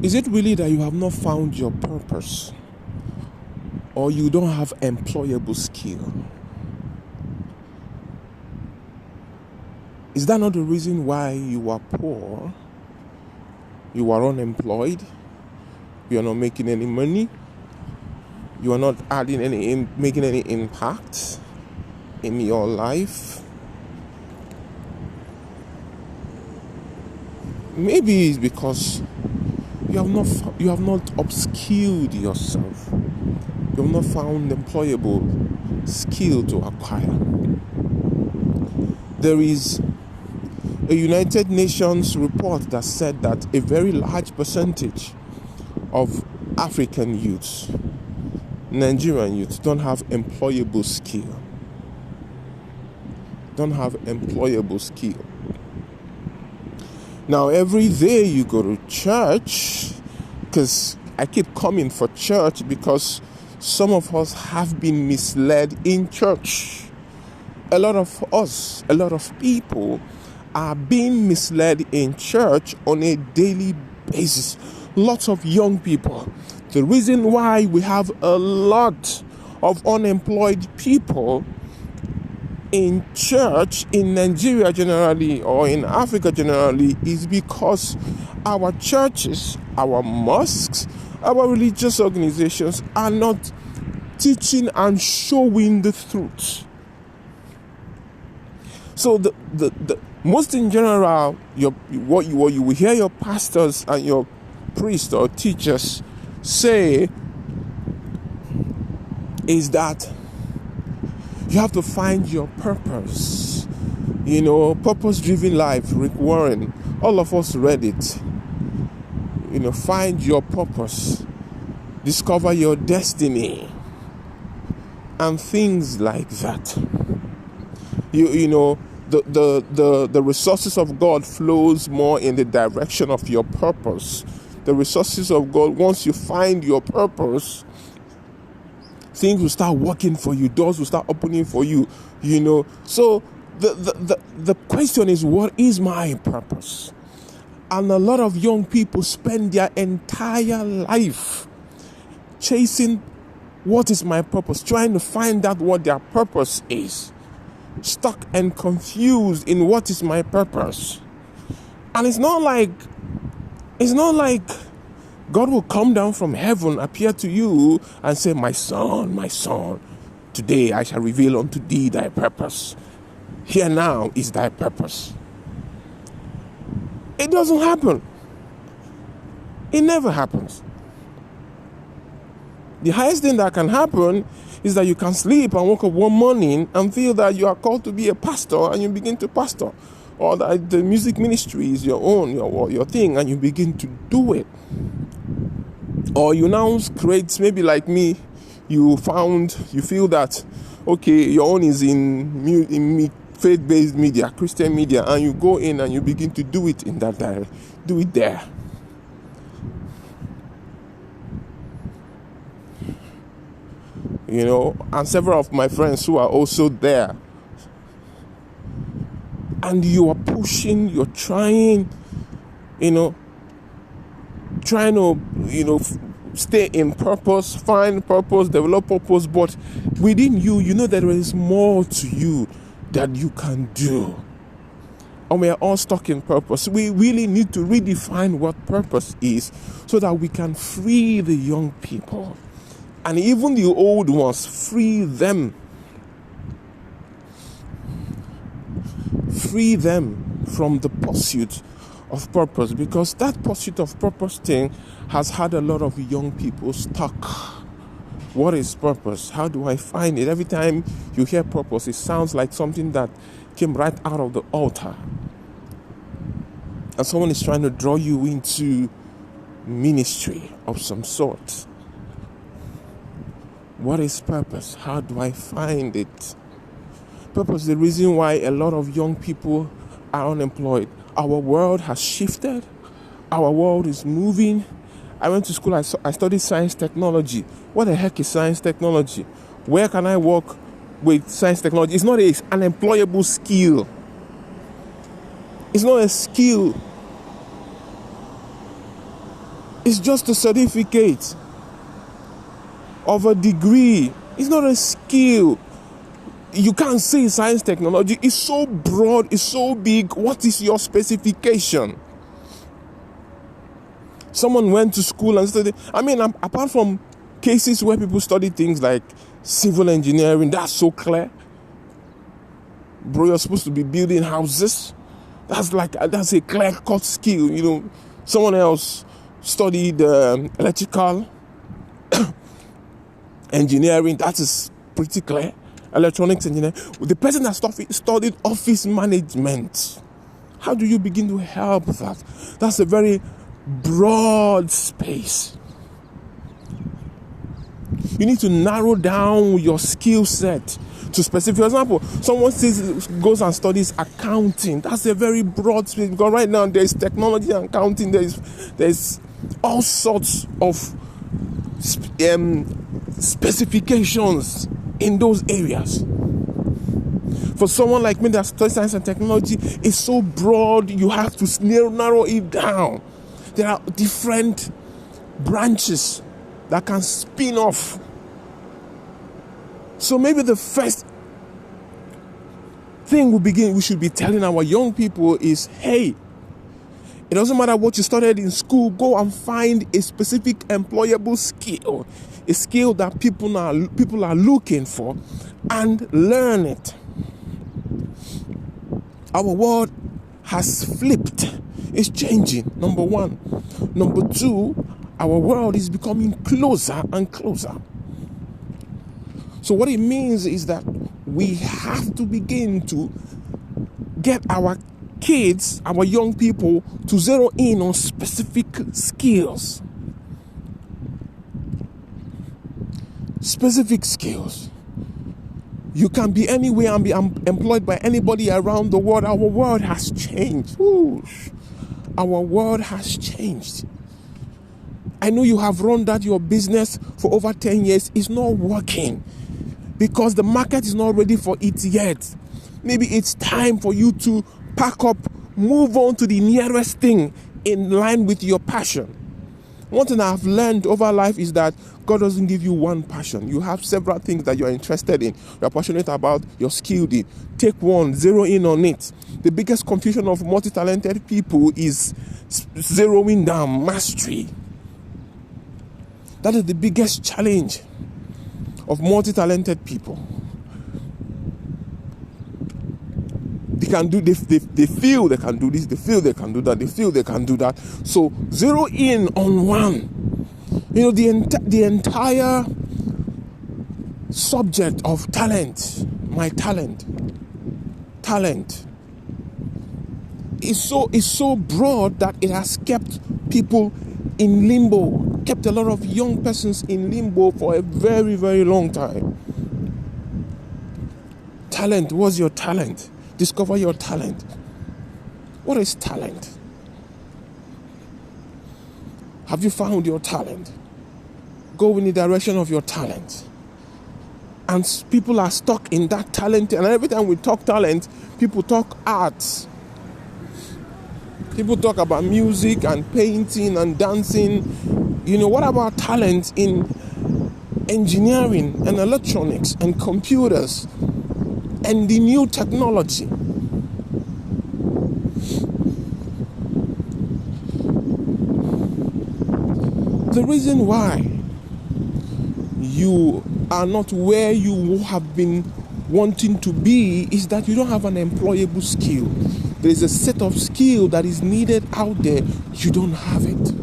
Is it really that you have not found your purpose, or you don't have employable skill? Is that not the reason why you are poor? You are unemployed? You are not making any money? You are not making any impact in your life? Maybe it's because you have not upskilled yourself. You have not found employable skill to acquire. There is a United Nations report that said that a very large percentage of African youths, Nigerian youths, don't have employable skill. Now, every day you go to church, because I keep coming for church because some of us have been misled in church. A lot of people are being misled in church on a daily basis. Lots of young people. The reason why we have a lot of unemployed people in church in Nigeria generally, or in Africa generally, is because our churches, our mosques, our religious organizations are not teaching and showing the truth. So the most in general, what you will hear your pastors and your priests or teachers say is that you have to find your purpose. Purpose-driven life, Rick Warren. All of us read it. Find your purpose. Discover your destiny. And things like that. The resources of God flows more in the direction of your purpose. The resources of God, once you find your purpose, things will start working for you. Doors will start opening for you. So the question is, what is my purpose? And a lot of young people spend their entire life chasing what is my purpose, trying to find out what their purpose is. Stuck and confused in what is my purpose. And it's not like God will come down from heaven, appear to you and say, my son, today I shall reveal unto thee thy purpose. Here now is thy purpose. It doesn't happen. It never happens. The highest thing that can happen is that you can sleep and wake up one morning and feel that you are called to be a pastor, and you begin to pastor. Or that the music ministry is your own, your thing, and you begin to do it. Or you now create, maybe like me, you feel that, okay, your own is in faith-based media, Christian media, and you go in and you begin to do it in that direction. Do it there. And several of my friends who are also there. And you are pushing, you're trying to, stay in purpose, find purpose, develop purpose, but within you, that there is more to you that you can do. And we are all stuck in purpose. We really need to redefine what purpose is so that we can free the young people. And even the old ones, free them. Free them from the pursuit of purpose, because that pursuit of purpose thing has had a lot of young people stuck. What is purpose? How do I find it? Every time you hear purpose, it sounds like something that came right out of the altar. And someone is trying to draw you into ministry of some sort. What is purpose? How do I find it? Purpose is the reason why a lot of young people are unemployed. Our world has shifted. Our world is moving. I went to school, I studied science technology. What the heck is science technology? Where can I work with science technology? It's not an employable skill. It's not a skill. It's just a certificate of a degree. It's not a skill. You can't say science technology. It's so broad, it's so big. What is your specification? Someone went to school and studied. Apart from cases where people study things like civil engineering, that's so clear. Bro, you're supposed to be building houses. That's a clear-cut skill. Someone else studied electrical engineering. That is pretty clear. Electronics engineering. The person that studied office management. How do you begin to help that? That's a very broad space. You need to narrow down your skill set to specific. For example, someone goes and studies accounting. That's a very broad space, because right now there's technology and accounting. There's all sorts of specifications in those areas. For someone like me that studies science and technology, it's so broad, you have to narrow it down. There are different branches that can spin off. So maybe the first thing we should be telling our young people is, hey, it doesn't matter what you studied in school, go and find a specific employable skill, a skill that people are looking for, and learn it. Our world has flipped. It's changing, number one. Number two, our world is becoming closer and closer. So what it means is that we have to begin to get our kids, our young people, to zero in on specific skills. Specific skills. You can be anywhere and be employed by anybody around the world. Our world has changed. Whoosh. Our world has changed. I know you have run your business for over 10 years. It's not working because the market is not ready for it yet. Maybe it's time for you to pack up, move on to the nearest thing in line with your passion. One thing I've learned over life is that God doesn't give you one passion. You have several things that you're interested in, you're passionate about, you're skilled in. Take one, zero in on it. The biggest confusion of multi-talented people is zeroing down mastery. That is the biggest challenge of multi-talented people. They feel they can do this, they feel they can do that, they feel they can do that. So zero in on one. The entire subject of talent, my talent is so broad that it has kept people in limbo, kept a lot of young persons in limbo for a very, very long time. Talent, what's your talent? Discover your talent. What is talent? Have you found your talent? Go in the direction of your talent. And people are stuck in that talent. And every time we talk talent, people talk arts. People talk about music and painting and dancing. What about talent in engineering and electronics and computers and the new technology? The reason why you are not where you have been wanting to be is that you don't have an employable skill. There is a set of skill that is needed out there. You don't have it.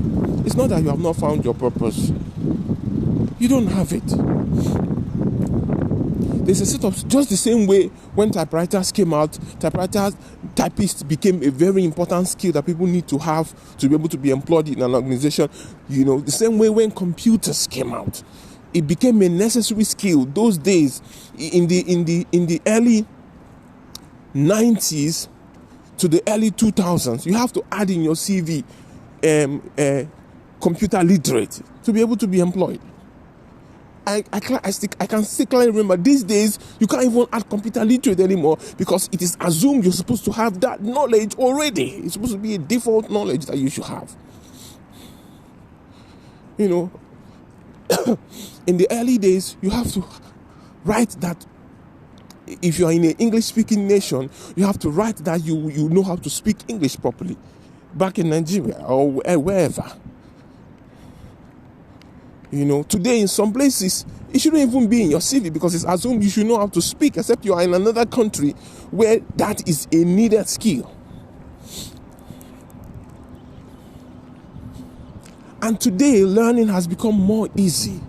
It's not that you have not found your purpose. You don't have it. There's a set of, just the same way when typewriters came out, typists became a very important skill that people need to have to be able to be employed in an organization. The same way when computers came out, it became a necessary skill. Those days, in the early 90s to the early 2000s, you have to add in your CV computer literate to be able to be employed. I can still clearly remember these days you can't even add computer literate anymore because it is assumed you're supposed to have that knowledge already. It's supposed to be a default knowledge that you should have. You know, in the early days, you have to write that. If you are in an English-speaking nation, you have to write that you know how to speak English properly. Back in Nigeria or wherever. You know, today in some places, it shouldn't even be in your CV because it's assumed you should know how to speak, except you are in another country where that is a needed skill. And today, learning has become more easy.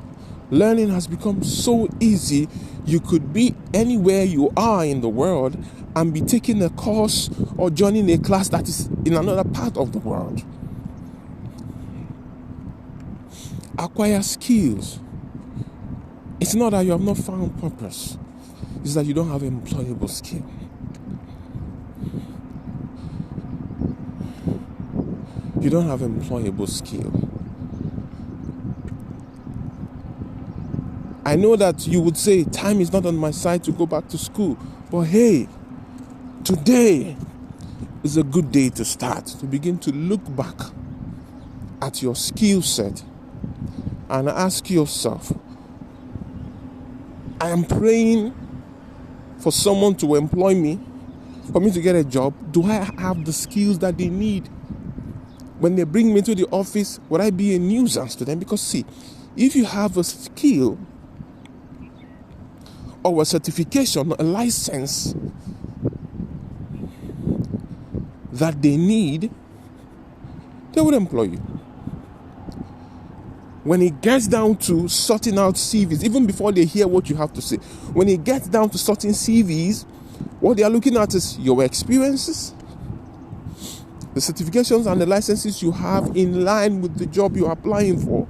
Learning has become so easy, you could be anywhere you are in the world and be taking a course or joining a class that is in another part of the world. Acquire skills. It's not that you have not found purpose. It's that you don't have an employable skill. You don't have an employable skill. I know that you would say, time is not on my side to go back to school. But hey, today is a good day to start, to begin to look back at your skill set and ask yourself, I am praying for someone to employ me, for me to get a job. Do I have the skills that they need? When they bring me to the office, would I be a nuisance to them? Because see, if you have a skill or a certification, a license that they need, they would employ you. When it gets down to sorting out CVs, even before they hear what you have to say, when it gets down to sorting CVs, what they are looking at is your experiences, the certifications and the licenses you have in line with the job you're applying for,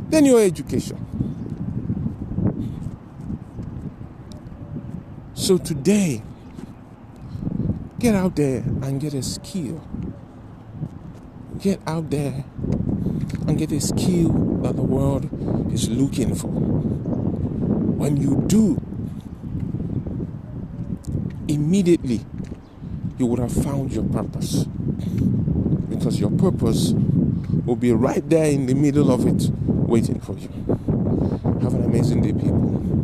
then your education. So today, get out there and get a skill. Get out there and get a skill that the world is looking for. When you do, immediately you would have found your purpose. Because your purpose will be right there in the middle of it, waiting for you. Have an amazing day, people.